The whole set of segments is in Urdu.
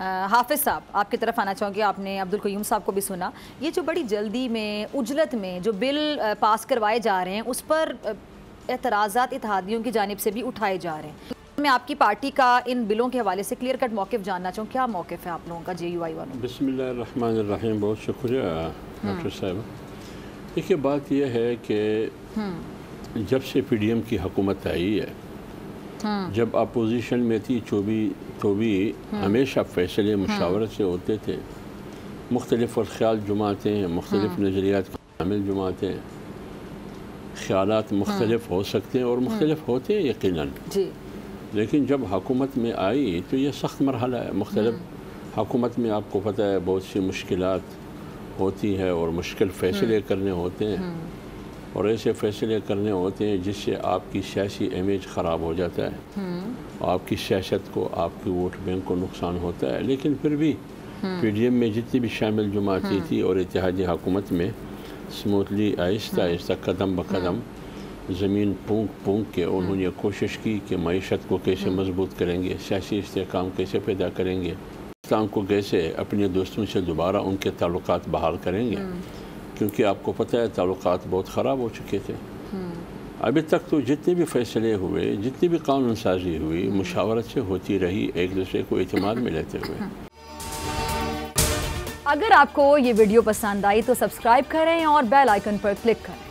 حافظ صاحب آپ کی طرف آنا چاہوں گی. آپ نے عبدالقیوم صاحب کو بھی سنا. یہ جو بڑی جلدی میں عجلت میں جو بل پاس کروائے جا رہے ہیں اس پر اعتراضات اتحادیوں کی جانب سے بھی اٹھائے جا رہے ہیں. میں آپ کی پارٹی کا ان بلوں کے حوالے سے کلیئر کٹ موقف جاننا چاہوں. کیا موقف ہے آپ لوگوں کا جے یو آئی والوں؟ بسم اللہ الرحمن الرحیم. بہت شکریہ ڈاکٹر صاحب. دیکھیے بات یہ ہے کہ جب سے پی ڈی ایم کی حکومت آئی ہے، جب اپوزیشن میں تھی تو بھی ہمیشہ فیصلے مشاورت سے ہوتے تھے. مختلف الخیال جماعتیں، مختلف نظریات کی حامل جماعتیں، خیالات مختلف ہو سکتے ہیں اور مختلف ہوتے ہیں یقیناً. لیکن جب حکومت میں آئی تو یہ سخت مرحلہ ہے. مختلف حکومت میں آپ کو پتہ ہے بہت سی مشکلات ہوتی ہے اور مشکل فیصلے کرنے ہوتے ہیں، اور ایسے فیصلے کرنے ہوتے ہیں جس سے آپ کی سیاسی امیج خراب ہو جاتا ہے، آپ کی سیاست کو، آپ کی ووٹ بینک کو نقصان ہوتا ہے. لیکن پھر بھی پی ڈی ایم میں جتنی بھی شامل جماعتیں تھی اور اتحادی حکومت میں سموتھلی آہستہ آہستہ قدم بقدم زمین پونک کے انہوں نے کوشش کی کہ معیشت کو کیسے مضبوط کریں گے، سیاسی استحکام کیسے پیدا کریں گے، پاکستان کو کیسے اپنے دوستوں سے دوبارہ ان کے تعلقات بحال کریں گے، کیونکہ آپ کو پتہ ہے تعلقات بہت خراب ہو چکے تھے. ابھی تک تو جتنے بھی فیصلے ہوئے، جتنی بھی قانون سازی ہوئی، مشاورت سے ہوتی رہی، ایک دوسرے کو اعتماد میں لیتے ہوئے. اگر آپ کو یہ ویڈیو پسند آئی تو سبسکرائب کریں اور بیل آئیکن پر کلک کریں.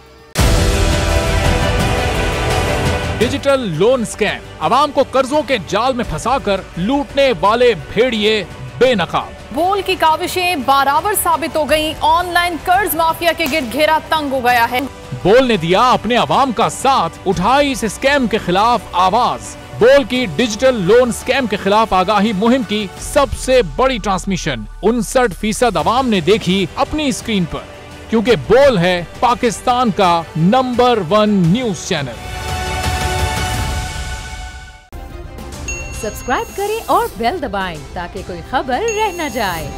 ڈیجیٹل لون سکیم، عوام کو قرضوں کے جال میں پھنسا کر لوٹنے والے بھیڑیے بے نقاب. بول کی کاوشیں بارآور ثابت ہو گئیں. آن لائن قرض مافیا کے گرد گھیرا تنگ ہو گیا ہے. بول نے دیا اپنے عوام کا ساتھ، اٹھائی اس اسکیم کے خلاف آواز. بول کی ڈیجیٹل لون سکیم کے خلاف آگاہی مہم کی سب سے بڑی ٹرانسمیشن 59% عوام نے دیکھی اپنی اسکرین پر، کیونکہ بول ہے پاکستان کا نمبر 1 نیوز چینل. سبسکرائب کریں اور بیل دبائیں تاکہ کوئی خبر رہ نہ جائے.